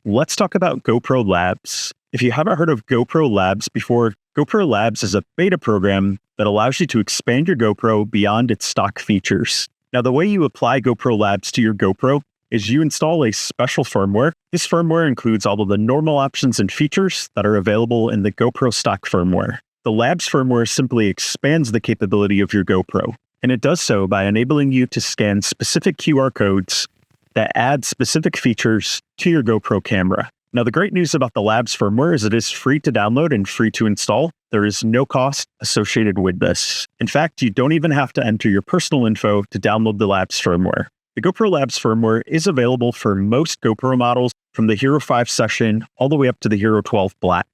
let's talk about GoPro Labs. If you haven't heard of GoPro Labs before, GoPro Labs is a beta program that allows you to expand your GoPro beyond its stock features. Now, the way you apply GoPro Labs to your GoPro is you install a special firmware. This firmware includes all of the normal options and features that are available in the GoPro stock firmware. The Labs firmware simply expands the capability of your GoPro, and it does so by enabling you to scan specific QR codes that add specific features to your GoPro camera. Now, the great news about the Labs firmware is it is free to download and free to install. There is no cost associated with this. In fact, you don't even have to enter your personal info to download the Labs firmware. The GoPro Labs firmware is available for most GoPro models from the Hero 5 Session all the way up to the Hero 12 Black,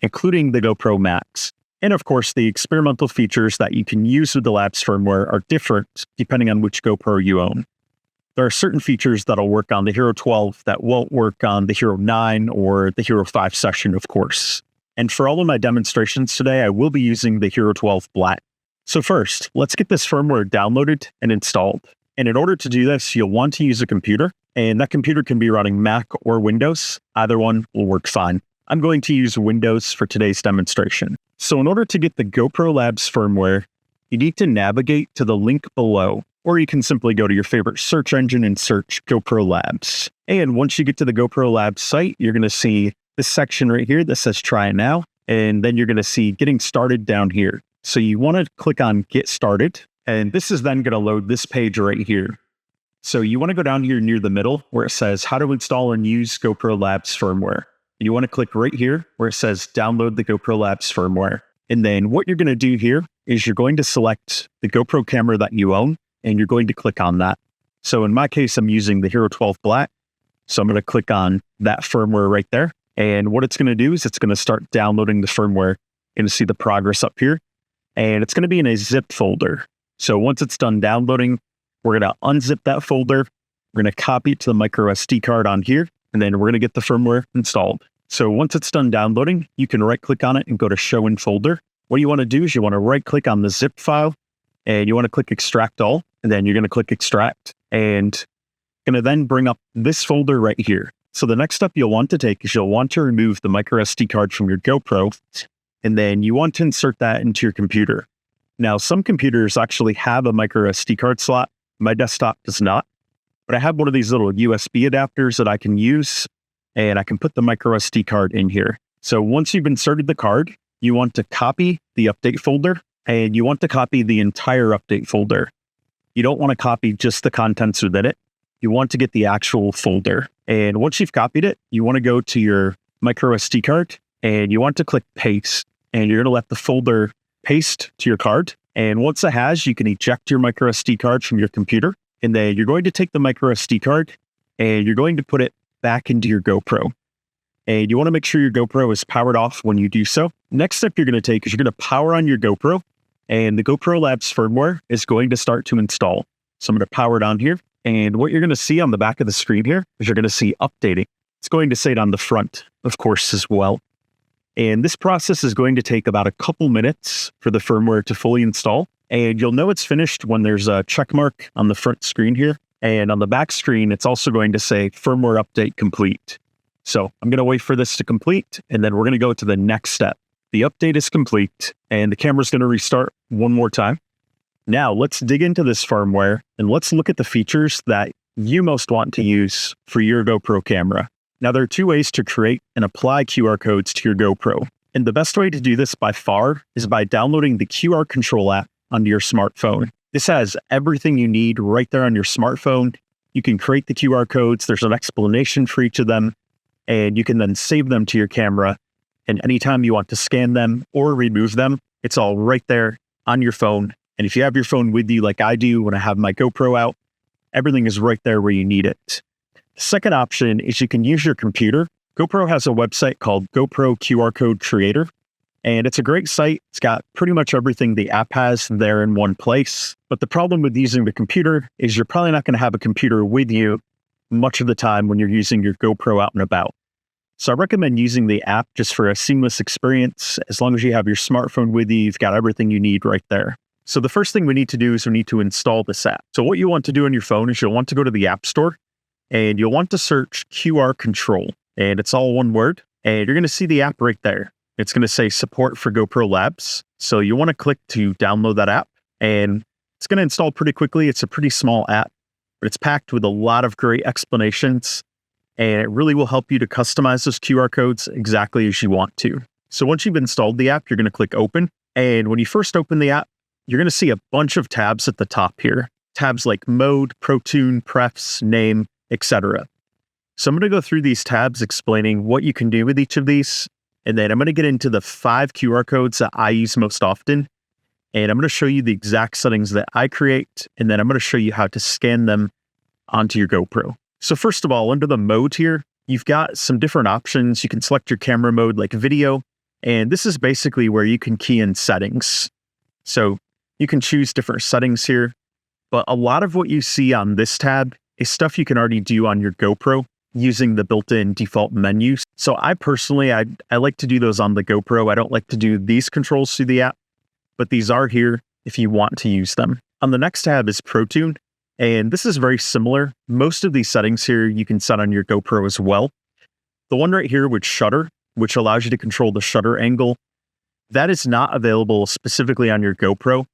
including the GoPro Max. And of course, the experimental features that you can use with the Labs firmware are different depending on which GoPro you own. There are certain features that'll work on the Hero 12 that won't work on the Hero 9 or the Hero 5 Session, of course. And for all of my demonstrations today, I will be using the Hero 12 Black. So first, let's get this firmware downloaded and installed. And in order to do this, you'll want to use a computer, and that computer can be running Mac or Windows. Either one will work fine. I'm going to use Windows for today's demonstration. So in order to get the GoPro Labs firmware, you need to navigate to the link below, or you can simply go to your favorite search engine and search GoPro Labs. And once you get to the GoPro Labs site, you're going to see this section right here that says Try Now, and then you're going to see Getting Started down here. So you want to click on Get Started, and this is then going to load this page right here. So you want to go down here near the middle where it says How to Install and Use GoPro Labs Firmware. You want to click right here where it says Download the GoPro Labs Firmware. And then what you're going to do here is you're going to select the GoPro camera that you own, and you're going to click on that. So in my case, I'm using the Hero 12 Black. So I'm going to click on that firmware right there. And what it's going to do is it's going to start downloading the firmware. You're going to see the progress up here. And it's going to be in a zip folder. So once it's done downloading, we're going to unzip that folder. We're going to copy it to the micro SD card on here. And then we're going to get the firmware installed. So once it's done downloading, you can right click on it and go to Show in Folder. What you want to do is you want to right click on the zip file, and you want to click Extract All, and then you're going to click Extract, and going to then bring up this folder right here. So the next step you'll want to take is you'll want to remove the micro SD card from your GoPro, and then you want to insert that into your computer. Now, some computers actually have a micro SD card slot. My desktop does not, but I have one of these little USB adapters that I can use, and I can put the micro SD card in here. So once you've inserted the card, you want to copy the update folder, and you want to copy the entire update folder. You don't want to copy just the contents within it. You want to get the actual folder. And once you've copied it, you want to go to your micro SD card, and you want to click Paste, and you're going to let the folder paste to your card. And once it has, you can eject your micro SD card from your computer, and then you're going to take the micro SD card, and you're going to put it back into your GoPro. And you want to make sure your GoPro is powered off when you do so. Next step you're going to take is you're going to power on your GoPro, and the GoPro Labs firmware is going to start to install. So I'm going to power it on here. And what you're going to see on the back of the screen here is you're going to see updating. It's going to say it on the front, of course, as well. And this process is going to take about a couple minutes for the firmware to fully install. And you'll know it's finished when there's a check mark on the front screen here. And on the back screen, it's also going to say firmware update complete. So I'm going to wait for this to complete, and then we're going to go to the next step. The update is complete, and the camera's going to restart one more time. Now let's dig into this firmware, and let's look at the features that you most want to use for your GoPro camera. Now, there are two ways to create and apply QR codes to your GoPro. And the best way to do this by far is by downloading the QRControl app onto your smartphone. This has everything you need right there on your smartphone. You can create the QR codes. There's an explanation for each of them, and you can then save them to your camera. And anytime you want to scan them or remove them, it's all right there on your phone. And if you have your phone with you like I do when I have my GoPro out, everything is right there where you need it. The second option is you can use your computer. GoPro has a website called GoPro QR Code Creator, and it's a great site. It's got pretty much everything the app has there in one place. But the problem with using the computer is you're probably not going to have a computer with you much of the time when you're using your GoPro out and about. So I recommend using the app just for a seamless experience. As long as you have your smartphone with you, you've got everything you need right there. So the first thing we need to do is we need to install this app. So what you want to do on your phone is you'll want to go to the App Store, and you'll want to search QRControl, and it's all one word, and you're going to see the app right there. It's going to say support for GoPro Labs. So you want to click to download that app, and it's going to install pretty quickly. It's a pretty small app, but it's packed with a lot of great explanations, and it really will help you to customize those QR codes exactly as you want to. So once you've installed the app, you're going to click open. And when you first open the app, you're going to see a bunch of tabs at the top here. Tabs like mode, ProTune, prefs, name, etc. So I'm going to go through these tabs explaining what you can do with each of these. And then I'm going to get into the 5 QR codes that I use most often. And I'm going to show you the exact settings that I create. And then I'm going to show you how to scan them onto your GoPro. So first of all, under the mode here, you've got some different options. You can select your camera mode like video. And this is basically where you can key in settings. So you can choose different settings here. But a lot of what you see on this tab is stuff you can already do on your GoPro using the built-in default menus. So I personally, I like to do those on the GoPro. I don't like to do these controls through the app, but these are here if you want to use them. On the next tab is ProTune, and this is very similar. Most of these settings here you can set on your GoPro as well. The one right here with shutter, which allows you to control the shutter angle, that is not available specifically on your GoPro,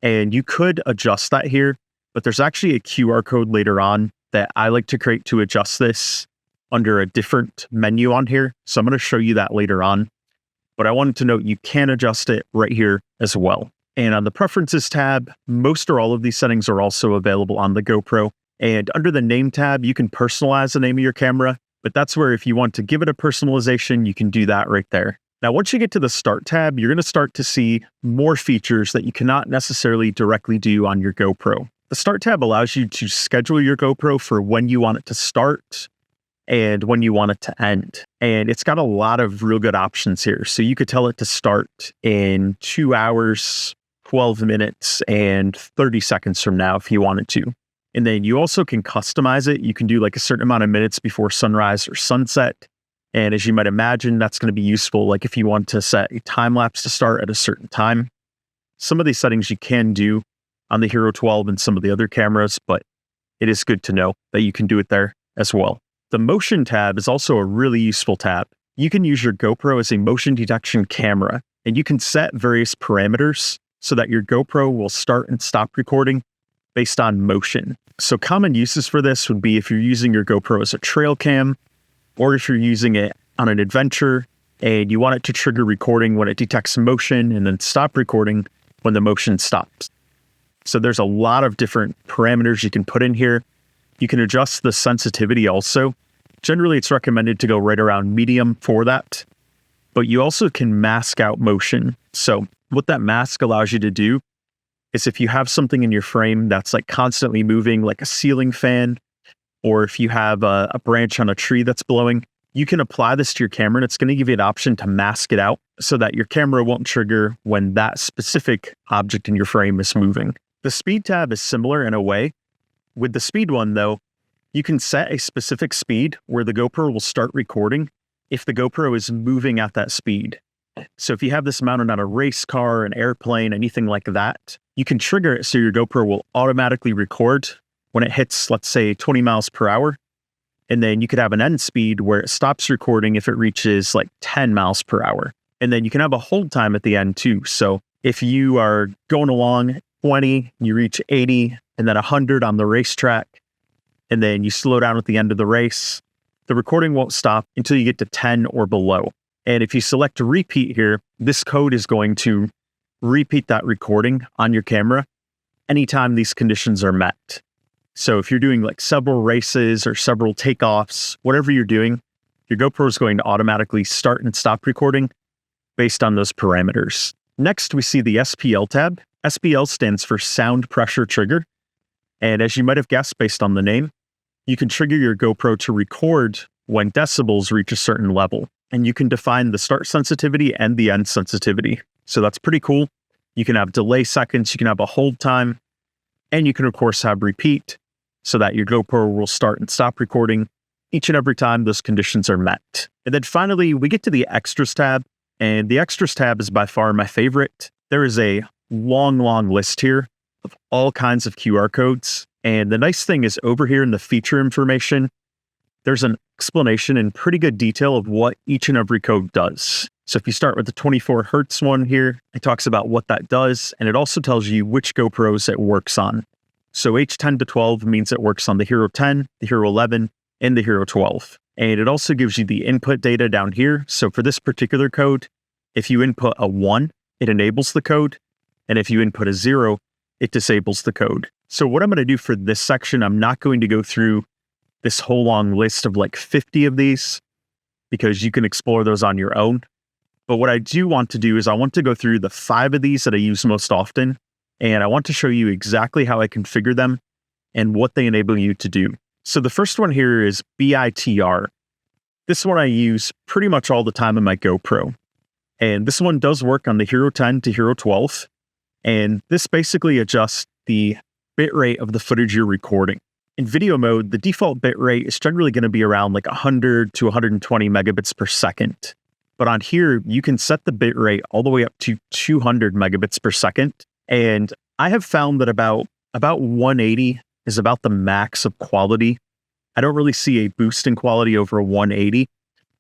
and you could adjust that here, but there's actually a QR code later on that I like to create to adjust this under a different menu on here. So I'm going to show you that later on. But I wanted to note you can adjust it right here as well. And on the Preferences tab, most or all of these settings are also available on the GoPro. And under the Name tab, you can personalize the name of your camera. But that's where if you want to give it a personalization, you can do that right there. Now, once you get to the Start tab, you're going to start to see more features that you cannot necessarily directly do on your GoPro. The Start tab allows you to schedule your GoPro for when you want it to start and when you want it to end. And it's got a lot of real good options here. So you could tell it to start in 2 hours, 12 minutes, and 30 seconds from now if you wanted to. And then you also can customize it. You can do like a certain amount of minutes before sunrise or sunset. And as you might imagine, that's going to be useful. Like if you want to set a time lapse to start at a certain time. Some of these settings you can do on the Hero 12 and some of the other cameras, but it is good to know that you can do it there as well. The Motion tab is also a really useful tab. You can use your GoPro as a motion detection camera, and you can set various parameters so that your GoPro will start and stop recording based on motion. So common uses for this would be if you're using your GoPro as a trail cam, or if you're using it on an adventure and you want it to trigger recording when it detects motion and then stop recording when the motion stops. So there's a lot of different parameters you can put in here. You can adjust the sensitivity also. Generally, it's recommended to go right around medium for that, but you also can mask out motion. So what that mask allows you to do is if you have something in your frame that's like constantly moving, like a ceiling fan, or if you have a branch on a tree that's blowing, you can apply this to your camera and it's going to give you an option to mask it out so that your camera won't trigger when that specific object in your frame is moving. The Speed tab is similar in a way. With the Speed one though, you can set a specific speed where the GoPro will start recording if the GoPro is moving at that speed. So if you have this mounted on a race car, an airplane, anything like that, you can trigger it so your GoPro will automatically record when it hits, let's say, 20 miles per hour. And then you could have an end speed where it stops recording if it reaches like 10 miles per hour. And then you can have a hold time at the end too. So if you are going along 20, you reach 80 and then 100 on the racetrack, and then you slow down at the end of the race, the recording won't stop until you get to 10 or below. And if you select repeat here, this code is going to repeat that recording on your camera anytime these conditions are met. So if you're doing like several races or several takeoffs, whatever you're doing, your GoPro is going to automatically start and stop recording based on those parameters. Next, we see the SPL tab. SPL stands for Sound Pressure Trigger. And as you might have guessed based on the name, you can trigger your GoPro to record when decibels reach a certain level. And you can define the start sensitivity and the end sensitivity. So that's pretty cool. You can have delay seconds, you can have a hold time, and you can of course have repeat so that your GoPro will start and stop recording each and every time those conditions are met. And then finally, we get to the Extras tab, and the Extras tab is by far my favorite. There is a long list here of all kinds of QR codes. And the nice thing is over here in the feature information, there's an explanation in pretty good detail of what each and every code does. So if you start with the 24 Hertz one here, it talks about what that does, and it also tells you which GoPros it works on. So H10 to 12 means it works on the Hero 10, the Hero 11, and the Hero 12. And it also gives you the input data down here. So for this particular code, if you input a 1, it enables the code. And if you input a 0, it disables the code. So what I'm going to do for this section, I'm not going to go through this whole long list of like 50 of these, because you can explore those on your own. But what I do want to do is I want to go through the 5 of these that I use most often, and I want to show you exactly how I configure them and what they enable you to do. So the first one here is BITR. This one I use pretty much all the time in my GoPro. And this one does work on the Hero 10 to Hero 12. And this basically adjusts the bitrate of the footage you're recording. In video mode, the default bitrate is generally going to be around like 100 to 120 megabits per second. But on here, you can set the bitrate all the way up to 200 megabits per second. And I have found that about 180 is about the max of quality. I don't really see a boost in quality over 180,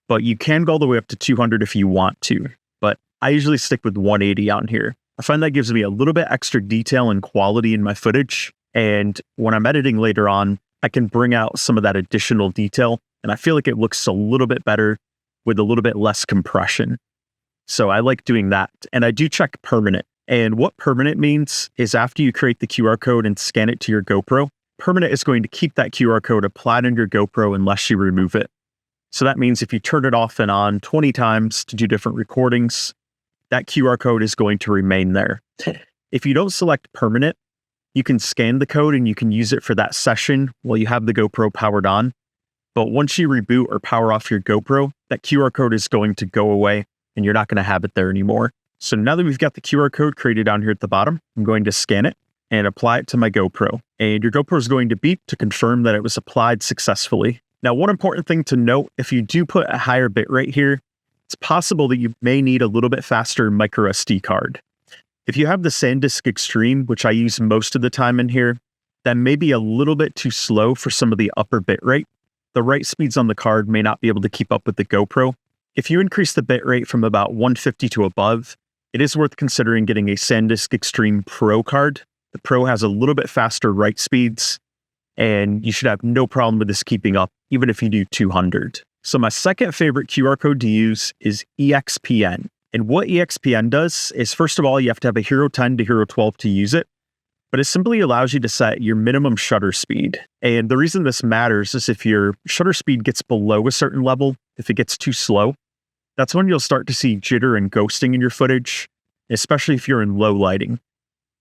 but you can go all the way up to 200 if you want to. But I usually stick with 180 on here. I find that gives me a little bit extra detail and quality in my footage. And when I'm editing later on, I can bring out some of that additional detail. And I feel like it looks a little bit better with a little bit less compression. So I like doing that. And I do check permanent. And what permanent means is after you create the QR code and scan it to your GoPro, permanent is going to keep that QR code applied on your GoPro unless you remove it. So that means if you turn it off and on 20 times to do different recordings, that QR code is going to remain there. If you don't select permanent, you can scan the code and you can use it for that session while you have the GoPro powered on. But once you reboot or power off your GoPro, that QR code is going to go away and you're not going to have it there anymore. So now that we've got the QR code created down here at the bottom, I'm going to scan it and apply it to my GoPro. And your GoPro is going to beep to confirm that it was applied successfully. Now, one important thing to note, if you do put a higher bitrate here, it's possible that you may need a little bit faster micro SD card. If you have the SanDisk Extreme, which I use most of the time in here, that may be a little bit too slow for some of the upper bitrate. The write speeds on the card may not be able to keep up with the GoPro. If you increase the bitrate from about 150 to above, it is worth considering getting a SanDisk Extreme Pro card. The Pro has a little bit faster write speeds, and you should have no problem with this keeping up, even if you do 200. So my second favorite QR code to use is EXPN. And what EXPN does is, first of all, you have to have a Hero 10 to Hero 12 to use it, but it simply allows you to set your minimum shutter speed. And the reason this matters is if your shutter speed gets below a certain level, if it gets too slow, that's when you'll start to see jitter and ghosting in your footage, especially if you're in low lighting.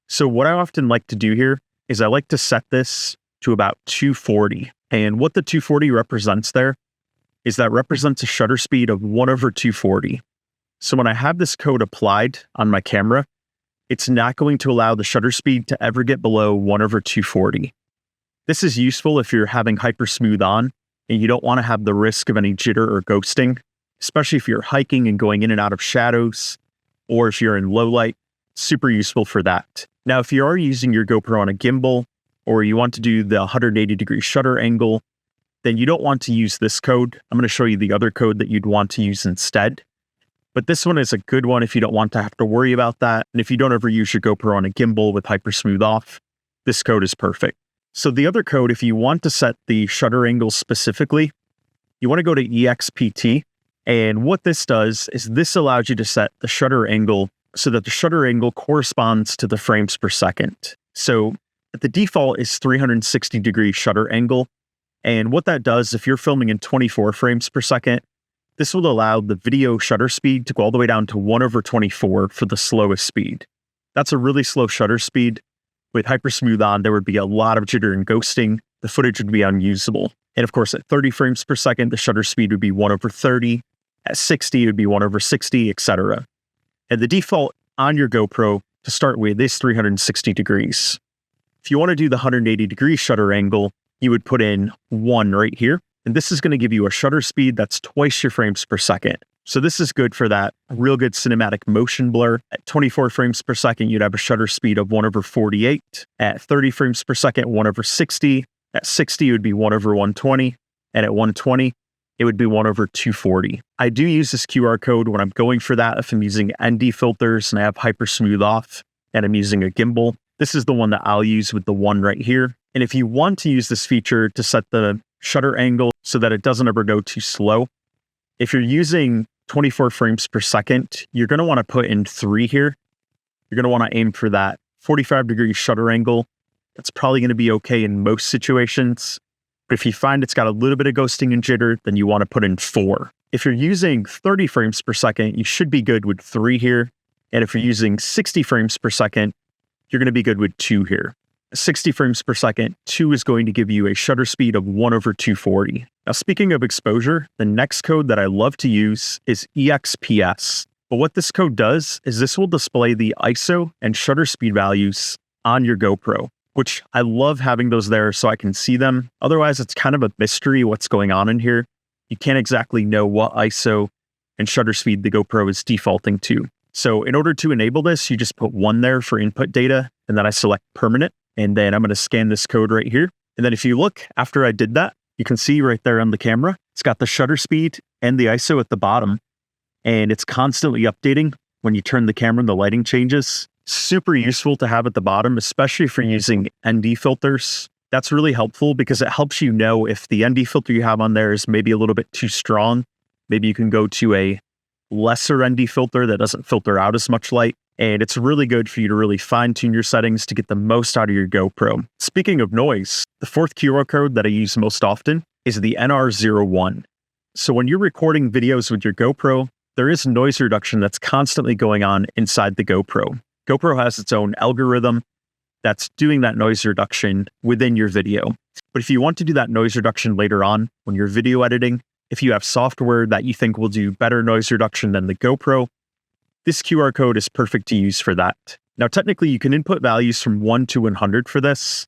So what I often like to do here is I like to set this to about 240. And what the 240 represents there is that represents a shutter speed of 1/240. So when I have this code applied on my camera, it's not going to allow the shutter speed to ever get below 1/240. This is useful if you're having hypersmooth on and you don't want to have the risk of any jitter or ghosting, especially if you're hiking and going in and out of shadows, or if you're in low light. Super useful for that. Now, if you are using your GoPro on a gimbal, or you want to do the 180-degree shutter angle, then you don't want to use this code. I'm going to show you the other code that you'd want to use instead. But this one is a good one if you don't want to have to worry about that. And if you don't ever use your GoPro on a gimbal with hypersmooth off, this code is perfect. So the other code, if you want to set the shutter angle specifically, you want to go to EXPT. And what this does is this allows you to set the shutter angle so that the shutter angle corresponds to the frames per second. So the default is 360-degree shutter angle. And what that does, if you're filming in 24 frames per second, this will allow the video shutter speed to go all the way down to 1/24 for the slowest speed. That's a really slow shutter speed. With hypersmooth on, there would be a lot of jitter and ghosting. The footage would be unusable. And of course, at 30 frames per second, the shutter speed would be 1/30. At 60, it would be 1/60, etc. And the default on your GoPro to start with is 360 degrees. If you want to do the 180-degree shutter angle, you would put in 1 right here. And this is going to give you a shutter speed that's twice your frames per second. So this is good for that real good cinematic motion blur. At 24 frames per second, you'd have a shutter speed of 1/48. At 30 frames per second, 1/60. At 60, it would be 1/120. And at 120, it would be 1/240. I do use this QR code when I'm going for that if I'm using ND filters and I have hyper smooth off and I'm using a gimbal. This is the one that I'll use with the one right here. And if you want to use this feature to set the shutter angle so that it doesn't ever go too slow, if you're using 24 frames per second, you're going to want to put in 3 here. You're going to want to aim for that 45-degree shutter angle. That's probably going to be okay in most situations. But if you find it's got a little bit of ghosting and jitter, then you want to put in 4. If you're using 30 frames per second, you should be good with 3 here. And if you're using 60 frames per second, you're going to be good with 2 here. 60 frames per second, 2 is going to give you a shutter speed of 1/240. Now, speaking of exposure, the next code that I love to use is EXPS. But what this code does is this will display the ISO and shutter speed values on your GoPro, which I love having those there so I can see them. Otherwise, it's kind of a mystery what's going on in here. You can't exactly know what ISO and shutter speed the GoPro is defaulting to. So in order to enable this, you just put 1 there for input data, and then I select permanent. And then I'm going to scan this code right here. And then if you look after I did that, you can see right there on the camera, it's got the shutter speed and the ISO at the bottom. And it's constantly updating when you turn the camera and the lighting changes. Super useful to have at the bottom, especially if you're using ND filters. That's really helpful because it helps you know if the ND filter you have on there is maybe a little bit too strong. Maybe you can go to a lesser ND filter that doesn't filter out as much light. And it's really good for you to really fine tune your settings to get the most out of your GoPro. Speaking of noise, the 4th QR code that I use most often is the NR01. So when you're recording videos with your GoPro, there is noise reduction that's constantly going on inside the GoPro. GoPro has its own algorithm that's doing that noise reduction within your video. But if you want to do that noise reduction later on when you're video editing, if you have software that you think will do better noise reduction than the GoPro, this QR code is perfect to use for that. Now, technically, you can input values from 1 to 100 for this.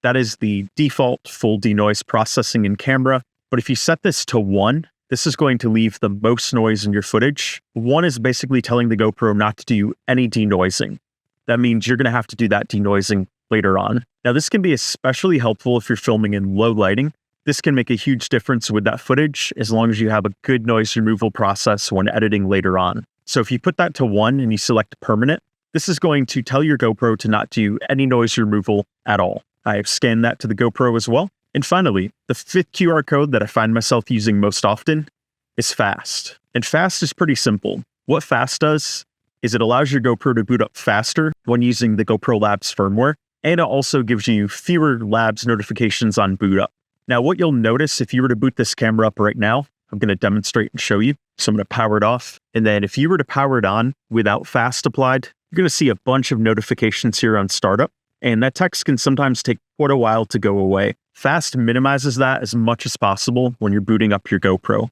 That is the default full denoise processing in camera. But if you set this to 1, this is going to leave the most noise in your footage. 1 is basically telling the GoPro not to do any denoising. That means you're going to have to do that denoising later on. Now, this can be especially helpful if you're filming in low lighting. This can make a huge difference with that footage as long as you have a good noise removal process when editing later on. So if you put that to 1 and you select permanent, this is going to tell your GoPro to not do any noise removal at all. I have scanned that to the GoPro as well. And finally, the 5th QR code that I find myself using most often is fast. And fast is pretty simple. What fast does is it allows your GoPro to boot up faster when using the GoPro Labs firmware, and it also gives you fewer Labs notifications on boot up. Now, what you'll notice if you were to boot this camera up right now, I'm going to demonstrate and show you. So I'm going to power it off. And then if you were to power it on without fast applied, you're going to see a bunch of notifications here on startup. And that text can sometimes take quite a while to go away. Fast minimizes that as much as possible when you're booting up your GoPro.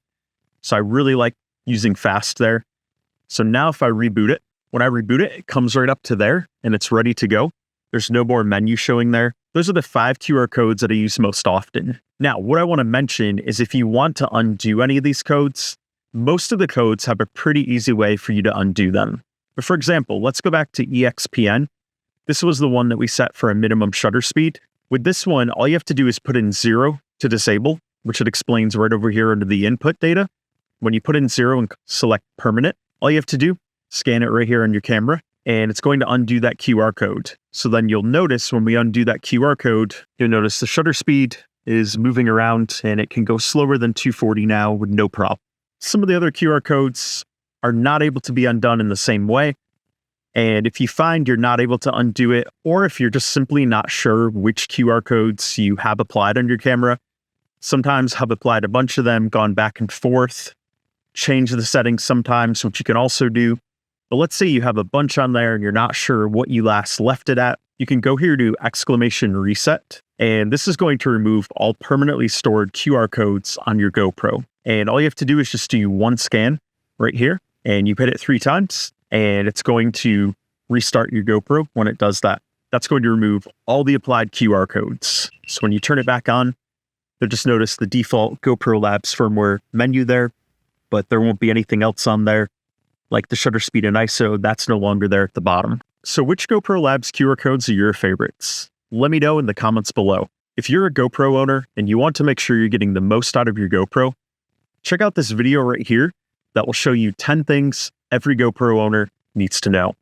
So I really like using fast there. So now if I reboot it, when I reboot it, it comes right up to there and it's ready to go. There's no more menu showing there. Those are the 5 QR codes that I use most often. Now, what I want to mention is if you want to undo any of these codes, most of the codes have a pretty easy way for you to undo them. But for example, let's go back to EXPN. This was the one that we set for a minimum shutter speed. With this one, all you have to do is put in 0 to disable, which it explains right over here under the input data. When you put in 0 and select permanent, all you have to do, scan it right here on your camera, and it's going to undo that QR code. So then you'll notice when we undo that QR code, you'll notice the shutter speed is moving around and it can go slower than 240 now with no problem. Some of the other QR codes are not able to be undone in the same way. And if you find you're not able to undo it, or if you're just simply not sure which QR codes you have applied on your camera, sometimes have applied a bunch of them, gone back and forth, change the settings sometimes, which you can also do. But let's say you have a bunch on there and you're not sure what you last left it at. You can go here to !reset. And this is going to remove all permanently stored QR codes on your GoPro. And all you have to do is just do 1 scan right here. And you hit it 3 times. And it's going to restart your GoPro when it does that. That's going to remove all the applied QR codes. So when you turn it back on, you'll just notice the default GoPro Labs firmware menu there. but there won't be anything else on there. Like the shutter speed and ISO, that's no longer there at the bottom. So which GoPro Labs QR codes are your favorites? Let me know in the comments below. If you're a GoPro owner and you want to make sure you're getting the most out of your GoPro, check out this video right here that will show you 10 things every GoPro owner needs to know.